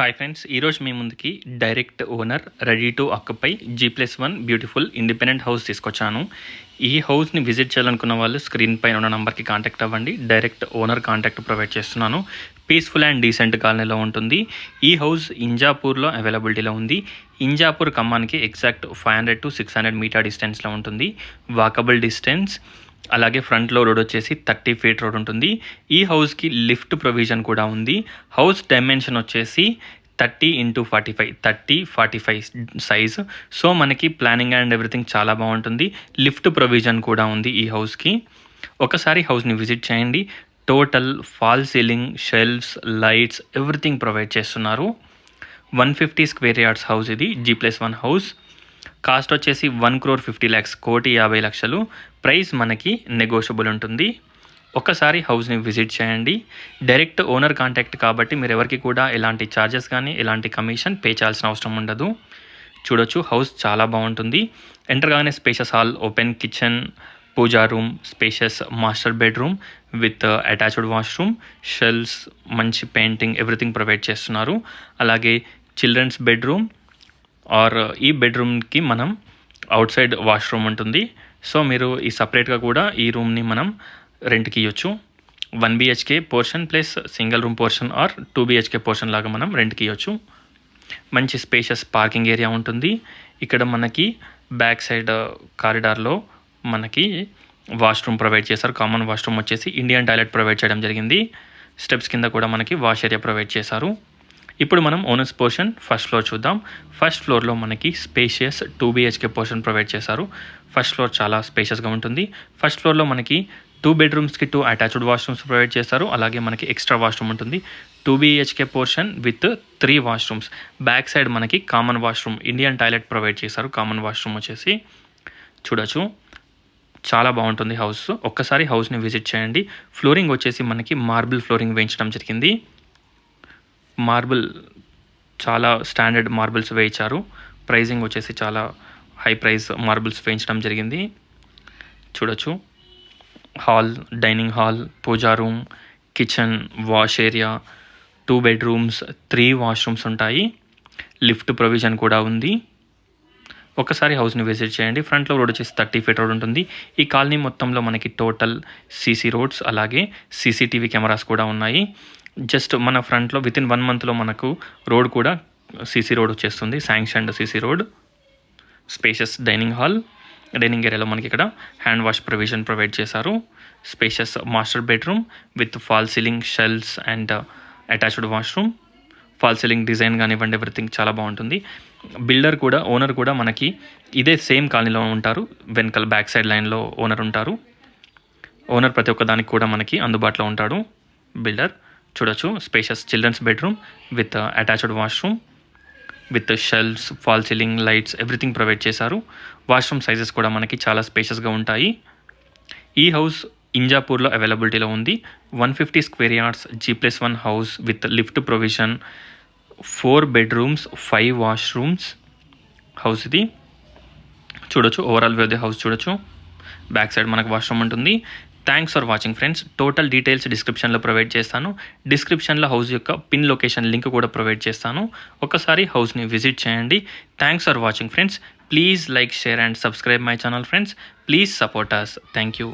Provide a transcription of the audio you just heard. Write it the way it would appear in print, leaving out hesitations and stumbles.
Hi friends, ఈరోజు మీ ముందుకి direct owner ready to occupy G+1 beautiful independent house తీసుకొచ్చాను. ఈ హౌస్ని విజిట్ చేయాలనుకున్న వాళ్ళు స్క్రీన్ పైన ఉన్న నంబర్కి కాంటాక్ట్ అవ్వండి. డైరెక్ట్ ఓనర్ కాంటాక్ట్ ప్రొవైడ్ చేస్తున్నాను. పీస్ఫుల్ అండ్ డీసెంట్ కాలనీలో ఉంటుంది. ఈ హౌస్ ఇంజాపూర్లో అవైలబిలిటీలో ఉంది. ఇంజాపూర్ ఖమ్మానికి ఎగ్జాక్ట్ 500 to 600 మీటర్ డిస్టెన్స్లో ఉంటుంది. Walkable distance. అలాగే ఫ్రంట్లో రోడ్ వచ్చేసి 30 ఫీట్ రోడ్ ఉంటుంది. ఈ హౌస్కి లిఫ్ట్ ప్రొవిజన్ కూడా ఉంది. హౌస్ డైమెన్షన్ వచ్చేసి 30x45 30-45 సైజ్. సో మనకి ప్లానింగ్ అండ్ ఎవ్రీథింగ్ చాలా బాగుంటుంది. లిఫ్ట్ ప్రొవిజన్ కూడా ఉంది ఈ హౌస్కి. ఒకసారి హౌస్ని విజిట్ చేయండి. Total fall ceiling, shelves, lights everything provide చేస్తున్నారు. 150 స్క్వేర్ యార్డ్స్ హౌస్ ఇది. G+1 house. కాస్ట్ వచ్చేసి 1,50,00,000 1,50,00,000. ప్రైస్ మనకి నెగోషియబుల్ ఉంటుంది. ఒకసారి హౌస్ని విజిట్ చేయండి. డైరెక్ట్ ఓనర్ కాంటాక్ట్ కాబట్టి మీరు ఎవరికి కూడా ఎలాంటి ఛార్జెస్ కానీ ఎలాంటి కమిషన్ పే చేయాల్సిన అవసరం ఉండదు. చూడొచ్చు, హౌస్ చాలా బాగుంటుంది. ఎంటర్ కాగానే spacious hall, open kitchen, puja room, spacious master bedroom with attached washroom, shelves, మంచి పెయింటింగ్ ఎవ్రీథింగ్ ప్రొవైడ్ చేస్తున్నారు. అలాగే చిల్డ్రన్స్ బెడ్రూమ్ ఆర్ ఈ బెడ్రూమ్కి మనం అవుట్ సైడ్ వాష్రూమ్ ఉంటుంది. సో మీరు ఈ సపరేట్గా కూడా ఈ రూమ్ని మనం రెంట్కి ఇవ్వచ్చు. 1 BHK portion plus single room portion or 2 BHK portion లాగా మనం రెంట్కి ఇవ్వచ్చు. మంచి స్పేషియస్ పార్కింగ్ ఏరియా ఉంటుంది. ఇక్కడ మనకి బ్యాక్ సైడ్ కారిడార్లో మనకి వాష్రూమ్ ప్రొవైడ్ చేశారు. కామన్ వాష్రూమ్ వచ్చేసి ఇండియన్ టాయిలెట్ ప్రొవైడ్ చేయడం జరిగింది. స్టెప్స్ కింద కూడా మనకి వాష్ ఏరియా ప్రొవైడ్ చేశారు. ఇప్పుడు మనం ఓనర్స్ పోర్షన్ ఫస్ట్ ఫ్లోర్ చూద్దాం. ఫస్ట్ ఫ్లోర్లో మనకి స్పేషియస్ 2 BHK పోర్షన్ ప్రొవైడ్ చేశారు. ఫస్ట్ ఫ్లోర్ చాలా స్పేషియస్గా ఉంటుంది. ఫస్ట్ ఫ్లోర్లో మనకి 2 బెడ్రూమ్స్కి 2 అటాచ్డ్ వాష్రూమ్స్ ప్రొవైడ్ చేశారు. అలాగే మనకి ఎక్స్ట్రా వాష్రూమ్ ఉంటుంది. 2 BHK portion with 3 washrooms. Back side మనకి common washroom, Indian toilet provide చేశారు. కామన్ వాష్రూమ్ వచ్చేసి చూడొచ్చు, చాలా బాగుంటుంది హౌస్. ఒక్కసారి హౌస్ని విజిట్ చేయండి. ఫ్లోరింగ్ వచ్చేసి మనకి మార్బుల్ ఫ్లోరింగ్ వేయించడం జరిగింది. మార్బుల్ చాలా స్టాండర్డ్ మార్బుల్స్ వేయించారు. ప్రైజింగ్ వచ్చేసి చాలా హై ప్రైస్ మార్బుల్స్ వేయించడం జరిగింది. చూడొచ్చు, hall, dining hall, puja room, kitchen, wash area, 2 bedrooms, 3 washrooms ఉంటాయి. లిఫ్ట్ ప్రొవిజన్ కూడా ఉంది. ఒకసారి హౌస్ని విజిట్ చేయండి. ఫ్రంట్లో రోడ్ వచ్చేసి 30 ఫీట్ రోడ్ ఉంటుంది. ఈ కాలనీ మొత్తంలో మనకి టోటల్ CC రోడ్స్ అలాగే CCTV కెమెరాస్ కూడా ఉన్నాయి. జస్ట్ మన ఫ్రంట్లో వితిన్ 1 మంత్లో మనకు రోడ్ కూడా CC రోడ్ వచ్చేస్తుంది, sanctioned CC road. Spacious dining hall, dining ఏరియాలో మనకి ఇక్కడ హ్యాండ్ వాష్ ప్రొవిజన్ ప్రొవైడ్ చేశారు. Spacious master bedroom with fall ceiling, shelves and attached washroom. Fall ceiling design కానివ్వండి ఎవ్రీథింగ్ చాలా బాగుంటుంది. బిల్డర్ కూడా, ఓనర్ కూడా మనకి ఇదే సేమ్ కాలనీలో ఉంటారు. వెనకాల బ్యాక్ సైడ్ లైన్లో ఓనర్ ఉంటారు. ఓనర్ ప్రతి ఒక్క దానికి కూడా మనకి అందుబాటులో ఉంటాడు బిల్డర్. చూడొచ్చు, spacious children's bedroom with attached washroom with shelves, fall ceiling, lights everything provide చేశారు. వాష్రూమ్ సైజెస్ కూడా మనకి చాలా స్పేషియస్గా ఉంటాయి. ఈ హౌస్ ఇంజాపూర్లో అవైలబిలిటీలో ఉంది. 150 square yards G+1 house with lift provision, 4 bedrooms, 5 washrooms house ఇది. చూడొచ్చు, ఓవరాల్ వ్యూ హౌస్ చూడొచ్చు. బ్యాక్ సైడ్ మనకు వాష్రూమ్ ఉంటుంది. Thanks for watching friends. Total details డిస్క్రిప్షన్లో ప్రొవైడ్ చేస్తాను. డిస్క్రిప్షన్లో హౌస్ యొక్క పిన్ లొకేషన్ లింక్ కూడా ప్రొవైడ్ చేస్తాను. ఒకసారి హౌస్ని విజిట్ చేయండి. Thanks for watching friends. Please like, share and subscribe my channel friends. Please support us. Thank you.